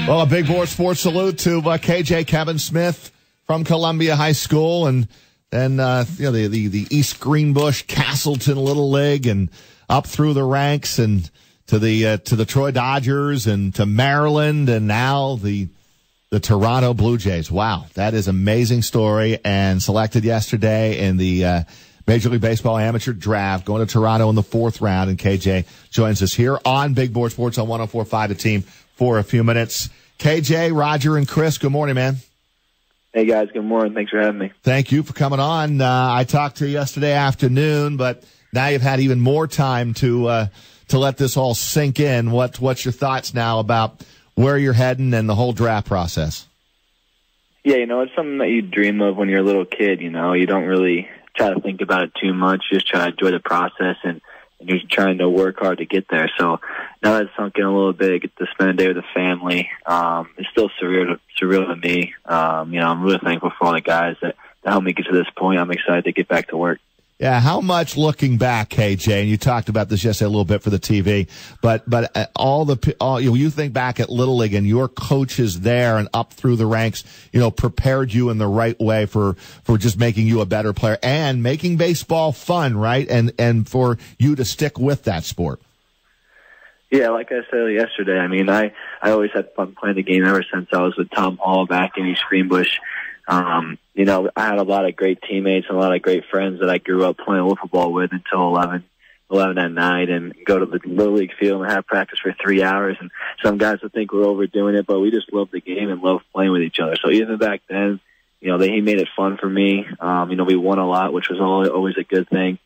Well, a big board sports salute to KJ Kevin Smith from Columbia High School, and then the East Greenbush Castleton Little League, and up through the ranks and to the Troy Dodgers and to Maryland, and now the Toronto Blue Jays. Wow, that is an amazing story. And selected yesterday in the Major League Baseball amateur draft, going to Toronto in the 4th round. And KJ joins us here on Big Board Sports on 104.5 The Team for a few minutes. KJ, Rodger, and Chris, good morning, man. Hey, guys. Good morning. Thanks for having me. Thank you for coming on. I talked to you yesterday afternoon, but now you've had even more time to let this all sink in. What's your thoughts now about where you're heading and the whole draft process? Yeah, it's something that you dream of when you're a little kid. You don't really try to think about it too much. Just try to enjoy the process, and you're trying to work hard to get there. So now that it's sunk in a little bit, get to spend a day with the family. It's still surreal to me. I'm really thankful for all the guys that helped me get to this point. I'm excited to get back to work. Yeah, how much looking back, KJ, and you talked about this yesterday a little bit for the TV, but you think back at Little League and your coaches there and up through the ranks, prepared you in the right way for just making you a better player and making baseball fun, right? And for you to stick with that sport. Yeah, like I said yesterday, I always had fun playing the game ever since I was with Tom Hall back in East Greenbush. I had a lot of great teammates and a lot of great friends that I grew up playing football with until 11 at night, and go to the Little League field and have practice for 3 hours. And some guys would think we're overdoing it, but we just love the game and love playing with each other. So even back then, he made it fun for me. We won a lot, which was always a good thing.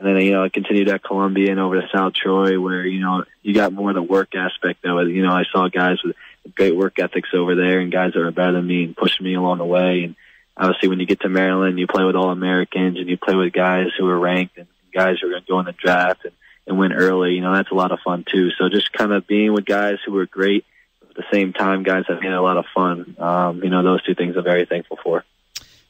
And then, I continued at Columbia and over to South Troy, where, you got more of the work aspect of it. I saw guys with great work ethics over there and guys that are better than me and pushing me along the way. And obviously when you get to Maryland, you play with All-Americans and you play with guys who are ranked and guys who are going to go in the draft and win early. That's a lot of fun too. So just kind of being with guys who were great, at the same time, guys that made a lot of fun. Those two things I'm very thankful for.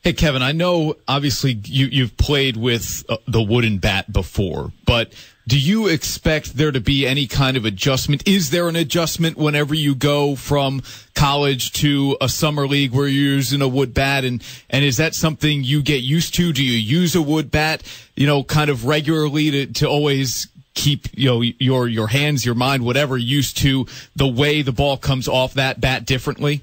Hey, Kevin, I know obviously you've played with the wooden bat before, but do you expect there to be any kind of adjustment? Is there an adjustment whenever you go from college to a summer league where you're using a wood bat? And is that something you get used to? Do you use a wood bat, kind of regularly to always keep, your hands, your mind, whatever, used to the way the ball comes off that bat differently?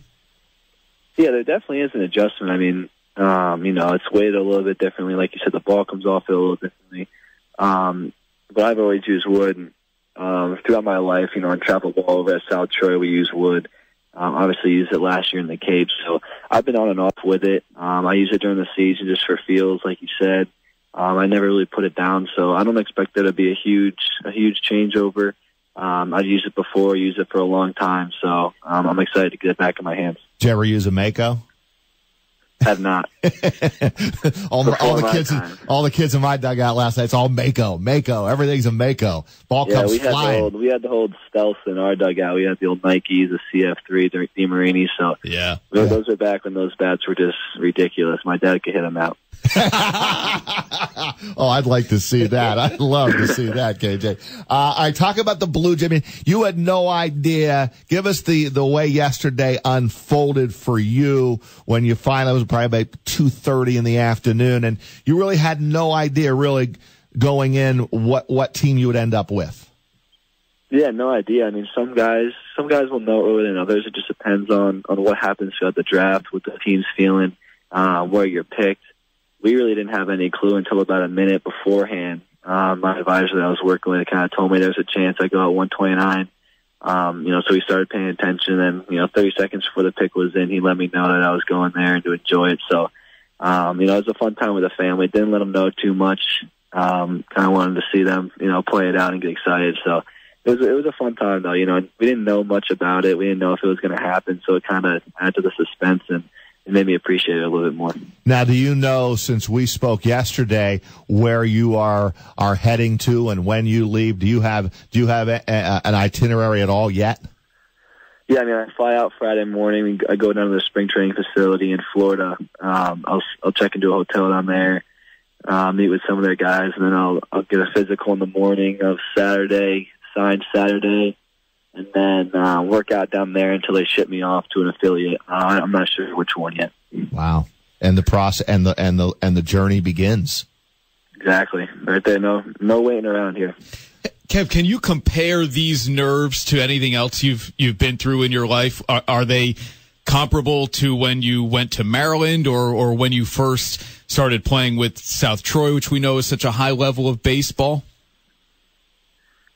Yeah, there definitely is an adjustment. It's weighted a little bit differently. Like you said, the ball comes off it a little differently. But I've always used wood. Throughout my life, on travel ball over at South Troy, we use wood. Obviously used it last year in the Cape. So I've been on and off with it. I use it during the season just for feels, like you said. I never really put it down. So I don't expect there to be a huge changeover. I've used it before, used it for a long time. So I'm excited to get it back in my hands. Did you ever use a Mako? Have not. all the kids in my dugout last night, it's all Mako. Everything's a Mako. Ball comes flying. We had the old stealth in our dugout. We had the old Nikes, the CF3, the Marini. So yeah, those are back when those bats were just ridiculous. My dad could hit them out. Oh, I'd like to see that. I'd love to see that, KJ. I talk about the Blue Jays. You had no idea. Give us the way yesterday unfolded for you when you finally, it was probably about 2:30 in the afternoon, and you really had no idea really going in what team you would end up with. Yeah, no idea. Some guys will know earlier than others. It just depends on what happens throughout the draft, what the team's feeling, where you're picked. We really didn't have any clue until about a minute beforehand. My advisor that I was working with kind of told me there's a chance I go at 129. So we started paying attention, and 30 seconds before the pick was in, he let me know that I was going there and to enjoy it. So, it was a fun time with the family. Didn't let them know too much. Kind of wanted to see them, play it out and get excited. So it was a fun time though. We didn't know much about it. We didn't know if it was going to happen. So it kind of added to the suspense, and it made me appreciate it a little bit more. Now, do you know, since we spoke yesterday, where you are heading to and when you leave? Do you have an itinerary at all yet? Yeah, I fly out Friday morning. I go down to the spring training facility in Florida. I'll check into a hotel down there, meet with some of their guys, and then I'll get a physical in the morning of Saturday, signed Saturday. and then work out down there until they ship me off to an affiliate. I'm not sure which one yet. Wow. And the process and the journey begins. Exactly. Right there. No waiting around here. Kev, can you compare these nerves to anything else you've been through in your life? Are they comparable to when you went to Maryland or when you first started playing with South Troy, which we know is such a high level of baseball?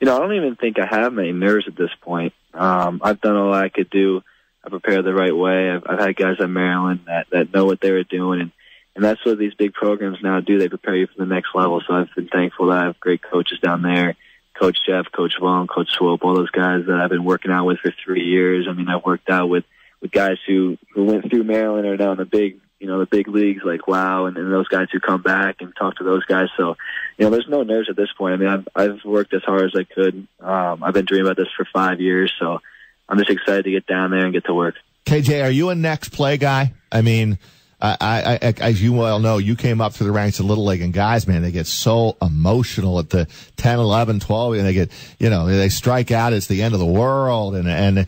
I don't even think I have many nerves at this point. I've done all I could do. I prepared the right way. I've had guys at Maryland that know what they were doing, and that's what these big programs now do. They prepare you for the next level. So I've been thankful that I have great coaches down there. Coach Jeff, Coach Vaughn, Coach Swope, all those guys that I've been working out with for 3 years. I mean, I've worked out with guys who went through Maryland or now in the big leagues, like WOW, and those guys who come back and talk to those guys. So, there's no nerves at this point. I mean, I've worked as hard as I could. I've been dreaming about this for 5 years, so I'm just excited to get down there and get to work. KJ, are you a next play guy? I mean, I as you well know, you came up through the ranks of Little League, and guys, man, they get so emotional at the 10, 11, 12, and they get, they strike out. It's the end of the world. And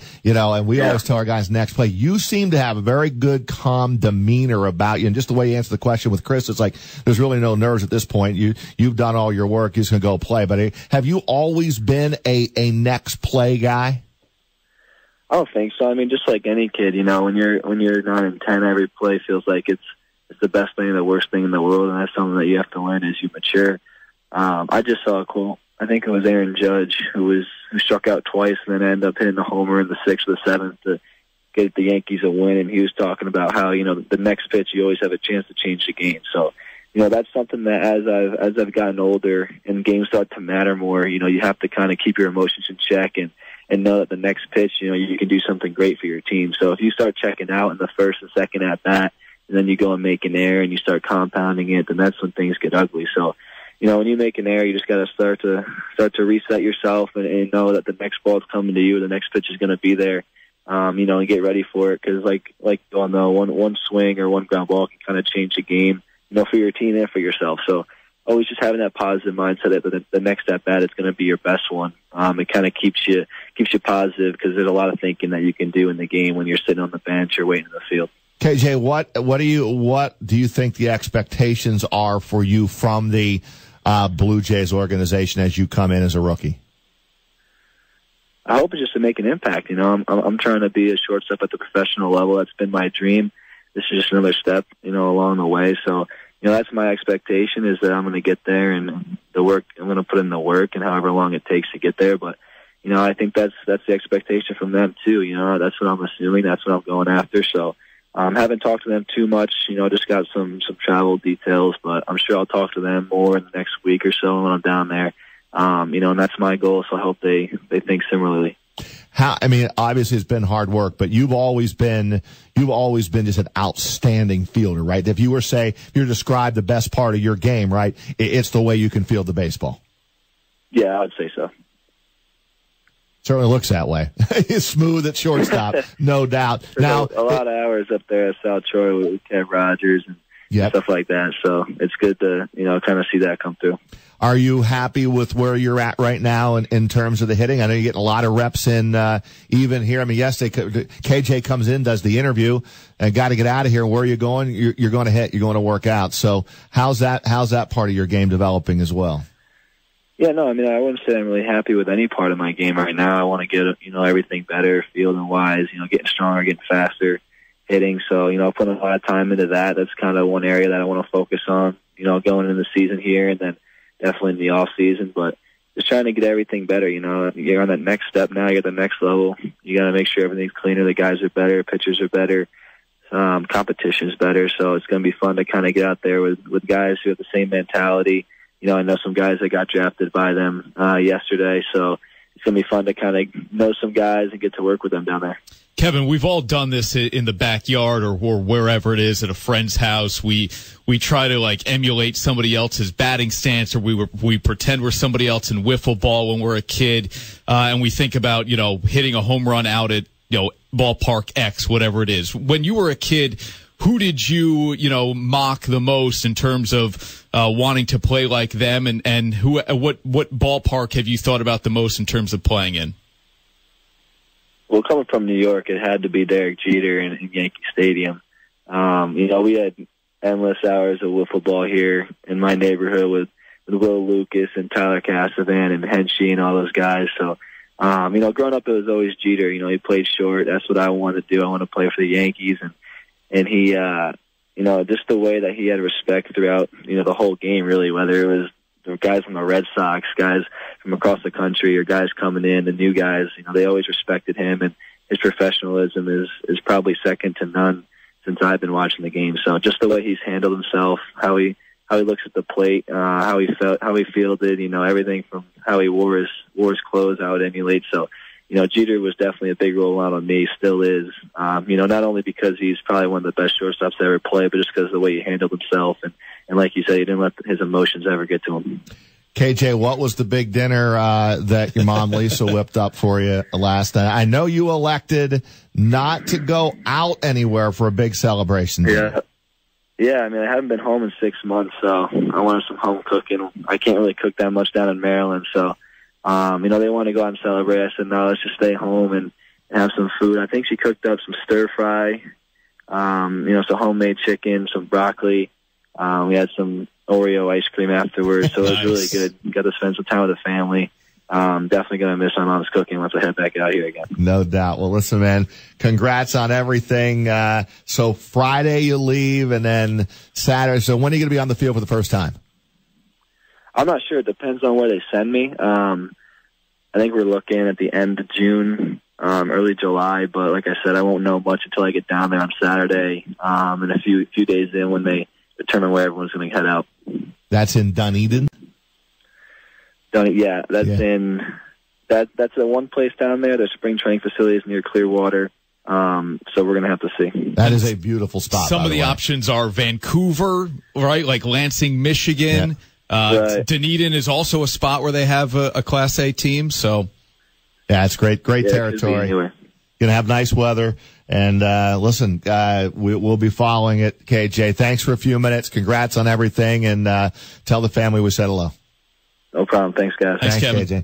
we always tell our guys next play. You seem to have a very good, calm demeanor about you. And just the way you answer the question with Chris, it's like, there's really no nerves at this point. You've done all your work. You're just going to go play. But have you always been a next play guy? I don't think so. I mean, just like any kid, when you're 9 and 10, every play feels like it's the best thing and the worst thing in the world, and that's something that you have to learn as you mature. I just saw a quote. I think it was Aaron Judge who struck out twice and then ended up hitting a homer in the 6th or the 7th to get the Yankees a win, and he was talking about how the next pitch you always have a chance to change the game. So that's something that as I've gotten older and games start to matter more, you have to kind of keep your emotions in check and know that the next pitch, you can do something great for your team. So if you start checking out in the first and second at bat, and then you go and make an error and you start compounding it, then that's when things get ugly. So, when you make an error, you just got to start to reset yourself and know that the next ball's coming to you, the next pitch is going to be there, and get ready for it. Because like you all know, one swing or one ground ball can kind of change the game, for your team and for yourself. So always just having that positive mindset that the next at bat is going to be your best one. It kind of keeps you positive because there's a lot of thinking that you can do in the game when you're sitting on the bench or waiting in the field. KJ, what do you think the expectations are for you from the Blue Jays organization as you come in as a rookie? I hope it's just to make an impact. I'm trying to be a shortstop at the professional level. That's been my dream. This is just another step, along the way. So, that's my expectation is that I'm going to get there and I'm going to put in the work and however long it takes to get there. But, I think that's the expectation from them too. That's what I'm assuming. That's what I'm going after. So, haven't talked to them too much, just got some travel details, but I'm sure I'll talk to them more in the next week or so when I'm down there. And that's my goal. So I hope they think similarly. Obviously it's been hard work, but you've always been just an outstanding fielder, right? If you were describe the best part of your game, right? It's the way you can field the baseball. Yeah, I would say so. Certainly looks that way. It's smooth at shortstop, no doubt. Now a lot of hours up there at South Troy with Kev Rodgers and stuff like that. So it's good to, kind of see that come through. Are you happy with where you're at right now in terms of the hitting? I know you're getting a lot of reps in, even here. Yesterday, KJ comes in, does the interview, and got to get out of here. Where are you going? You're going to hit. You're going to work out. So how's that part of your game developing as well? Yeah, no, I wouldn't say I'm really happy with any part of my game right now. I want to get, everything better, fielding wise, getting stronger, getting faster, hitting. So, putting a lot of time into that. That's kind of one area that I want to focus on, going into the season here and then definitely in the off season. But just trying to get everything better, you're on that next step now, you get the next level. You got to make sure everything's cleaner. The guys are better, pitchers are better, competition's better. So it's going to be fun to kind of get out there with guys who have the same mentality. I know some guys that got drafted by them yesterday, so it's going to be fun to kind of know some guys and get to work with them down there. Kevin, we've all done this in the backyard or wherever it is at a friend's house. We try to emulate somebody else's batting stance, or we pretend we're somebody else in wiffle ball when we're a kid, and we think about hitting a home run out at ballpark X, whatever it is. When you were a kid, who did you mock the most in terms of wanting to play like them, and what ballpark have you thought about the most in terms of playing in? well, coming from New York, it had to be Derek Jeter in Yankee Stadium. We had endless hours of wiffle ball here in my neighborhood with Will Lucas and Tyler Casavan and Henshey and all those guys. So, growing up, it was always Jeter. He played short. That's what I wanted to do. I want to play for the Yankees. And he, just the way that he had respect throughout, the whole game, really, whether it was the guys from the Red Sox, guys from across the country, or guys coming in, the new guys, they always respected him. And his professionalism is probably second to none since I've been watching the game. So just the way he's handled himself, how he looks at the plate, how he fielded, everything from how he wore his clothes, how it emulates. So, Jeter was definitely a big role out on me, still is. Not only because he's probably one of the best shortstops to ever play, but just because of the way he handled himself. And like you said, he didn't let his emotions ever get to him. KJ, what was the big dinner that your mom Lisa whipped up for you last night? I know you elected not to go out anywhere for a big celebration. Yeah, I haven't been home in 6 months, so I wanted some home cooking. I can't really cook that much down in Maryland, so, they want to go out and celebrate. I said, no, let's just stay home and have some food. I think she cooked up some stir fry, some homemade chicken, some broccoli. We had some Oreo ice cream afterwards, so it was really good. Got to spend some time with the family. Definitely going to miss my mom's cooking once I head back out here again. No doubt. Well, listen, man, congrats on everything. So Friday you leave, and then Saturday. So when are you going to be on the field for the first time? I'm not sure. It depends on where they send me. I think we're looking at the end of June, early July. But like I said, I won't know much until I get down there on Saturday, and a few days in when they determine where everyone's going to head out. That's in Dunedin? Yeah, that's in that's the one place down there. There's spring training facilities near Clearwater. So we're gonna have to see. That is a beautiful spot. Some of the options are Vancouver, right? Like Lansing, Michigan. Yeah. Right. Dunedin is also a spot where they have a Class A team. So yeah, it's great territory. Gonna have nice weather. And listen, we'll be following it. KJ, thanks for a few minutes. Congrats on everything, and tell the family we said hello. No problem. Thanks, guys. Thanks, Kevin. KJ.